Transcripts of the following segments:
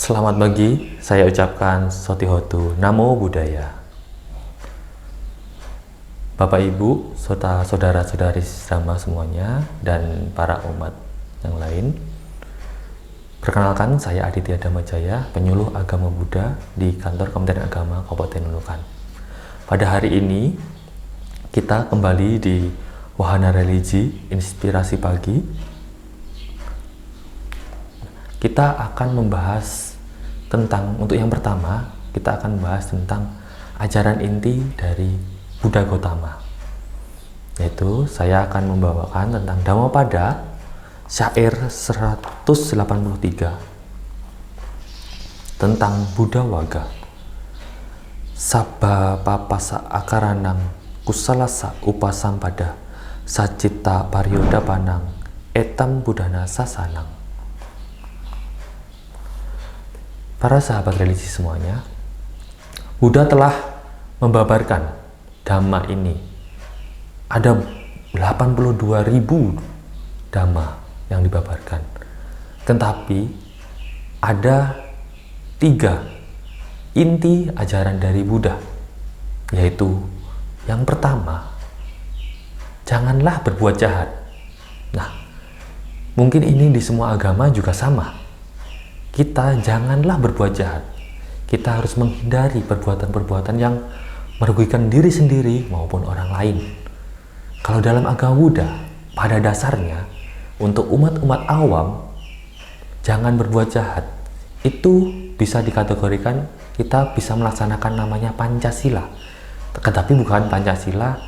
Selamat pagi, saya ucapkan Sotihotu, Namo Buddhaya. Bapak Ibu, serta saudara-saudari sama semuanya, dan para umat yang lain. Perkenalkan, saya Aditya Dhamajaya, penyuluh agama Buddha di kantor Kementerian Agama Kabupaten Nunukan. Pada hari ini, kita kembali di Wahana Religi Inspirasi Pagi. Kita akan membahas tentang, untuk yang pertama, kita akan membahas tentang ajaran inti dari Buddha Gautama. Yaitu, saya akan membawakan tentang Dhammapada, syair 183, tentang Buddha Waga. Sabba papasa akaranang kusalasa upasampada sacitta paryodapanang etam buddhana sasanang. Para sahabat religi semuanya, Buddha telah membabarkan Dhamma ini. Ada 82.000 Dhamma yang dibabarkan. Tetapi ada 3 inti ajaran dari Buddha, yaitu yang pertama, janganlah berbuat jahat. Nah, mungkin ini di semua agama juga sama. Kita janganlah berbuat jahat. Kita harus menghindari perbuatan-perbuatan yang merugikan diri sendiri maupun orang lain. Kalau dalam agama Buddha, pada dasarnya, untuk umat-umat awam, jangan berbuat jahat. Itu bisa dikategorikan, kita bisa melaksanakan namanya Pancasila. Tetapi bukan Pancasila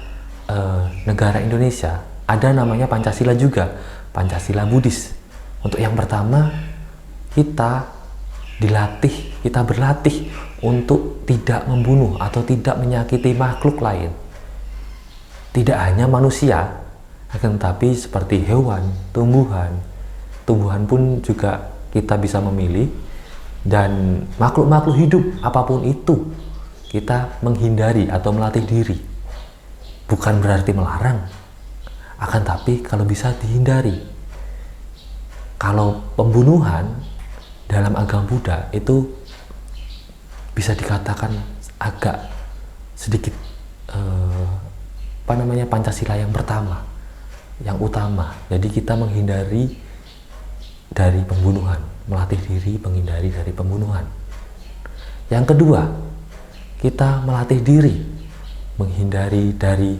negara Indonesia. Ada namanya Pancasila juga, Pancasila Buddhis. Untuk yang pertama, kita berlatih untuk tidak membunuh atau tidak menyakiti makhluk lain. Tidak hanya manusia, akan tetapi seperti hewan, tumbuhan pun juga kita bisa memilih, dan makhluk-makhluk hidup apapun itu kita menghindari atau melatih diri. Bukan berarti melarang, akan tapi kalau bisa dihindari. Kalau pembunuhan dalam agama Buddha itu bisa dikatakan agak sedikit Pancasila yang pertama, yang utama. Jadi kita menghindari dari pembunuhan, melatih diri menghindari dari pembunuhan. Yang kedua, kita melatih diri menghindari dari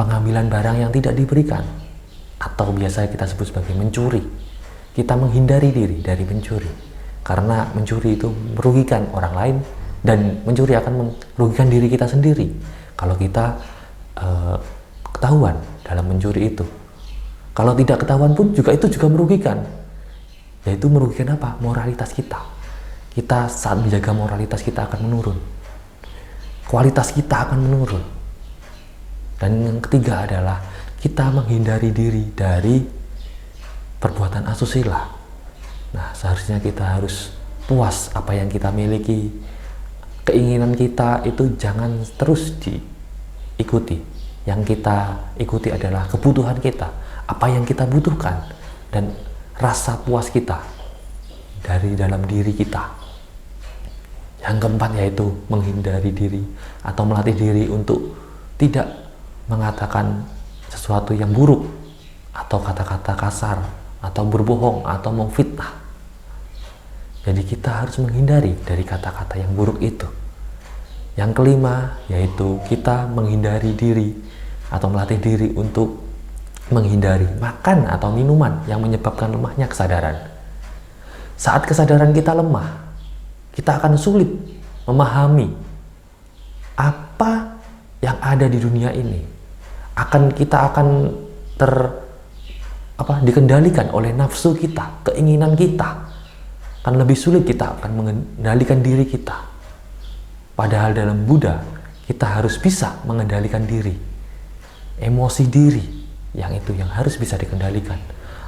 pengambilan barang yang tidak diberikan, atau biasa kita sebut sebagai mencuri. Kita menghindari diri dari mencuri, karena mencuri itu merugikan orang lain, dan mencuri akan merugikan diri kita sendiri kalau kita ketahuan dalam mencuri itu. Kalau tidak ketahuan pun juga itu juga merugikan, yaitu merugikan apa? Moralitas kita. Kita saat menjaga moralitas kita akan menurun, kualitas kita akan menurun. Dan yang ketiga adalah kita menghindari diri dari perbuatan asusila. Nah, seharusnya kita harus puas apa yang kita miliki. Keinginan kita itu jangan terus diikuti. Yang kita ikuti adalah kebutuhan kita, apa yang kita butuhkan, dan rasa puas kita dari dalam diri kita. Yang keempat yaitu menghindari diri atau melatih diri untuk tidak mengatakan sesuatu yang buruk atau kata-kata kasar atau berbohong atau memfitnah. Jadi kita harus menghindari dari kata-kata yang buruk itu. Yang kelima yaitu kita menghindari diri atau melatih diri untuk menghindari makan atau minuman yang menyebabkan lemahnya kesadaran. Saat kesadaran kita lemah, kita akan sulit memahami apa yang ada di dunia ini. Kita akan dikendalikan oleh nafsu kita, keinginan kita. Kan lebih sulit kita akan mengendalikan diri kita. Padahal dalam Buddha, kita harus bisa mengendalikan diri. Emosi diri, yang harus bisa dikendalikan.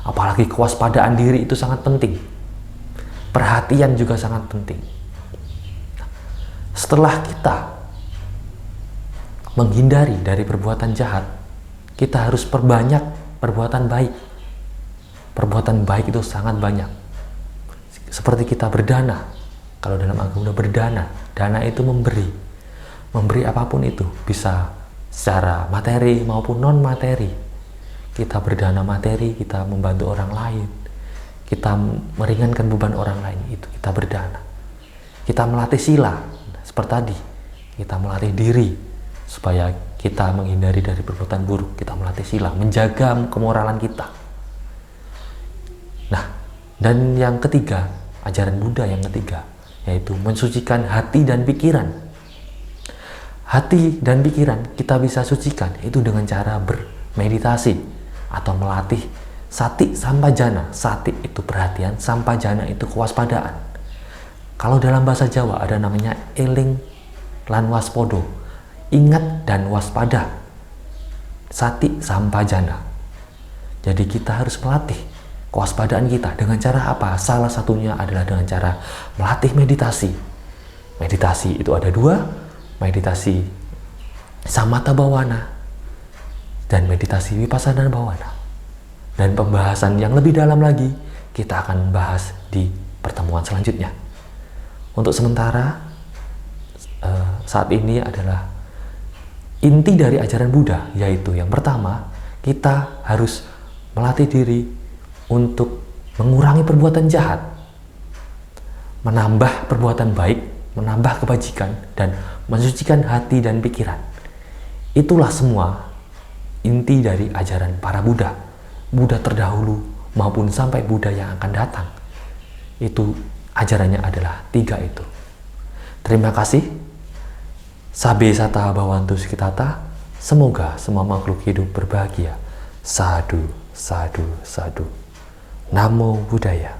Apalagi kewaspadaan diri itu sangat penting. Perhatian juga sangat penting. Setelah kita menghindari dari perbuatan jahat, kita harus perbanyak perbuatan baik. Perbuatan baik itu sangat banyak. Seperti kita berdana, Kalau dalam agama Buddha berdana, dana itu memberi. Memberi apapun itu, bisa secara materi maupun non materi. Kita berdana materi, kita membantu orang lain, kita meringankan beban orang lain, itu kita berdana. Kita melatih sila, seperti tadi, kita melatih diri supaya kita menghindari dari perbuatan buruk. Kita melatih sila, menjaga kemoralan kita. Nah, dan yang ketiga, ajaran Buddha yang ketiga, yaitu mensucikan hati dan pikiran. Hati dan pikiran kita bisa sucikan itu dengan cara bermeditasi atau melatih sati sampajana. Sati itu perhatian, sampajana itu kewaspadaan. Kalau dalam bahasa Jawa ada namanya eling lan waspodo, ingat dan waspada. Sati sampajana. Jadi kita harus melatih kewaspadaan kita dengan cara apa? Salah satunya adalah dengan cara melatih meditasi. Meditasi itu ada dua, meditasi samatha bhavana dan meditasi vipassana bhavana. Dan pembahasan yang lebih dalam lagi kita akan bahas di pertemuan selanjutnya. Untuk sementara saat ini adalah inti dari ajaran Buddha, yaitu yang pertama, kita harus melatih diri untuk mengurangi perbuatan jahat, menambah perbuatan baik, menambah kebajikan, dan mensucikan hati dan pikiran. Itulah semua inti dari ajaran para Buddha. Buddha terdahulu maupun sampai Buddha yang akan datang. Itu ajarannya adalah 3 itu. Terima kasih. Sabe sata bhavantu sukhitata. Semoga semua makhluk hidup berbahagia. Sadhu, sadhu, sadhu. Namo Buddhaya.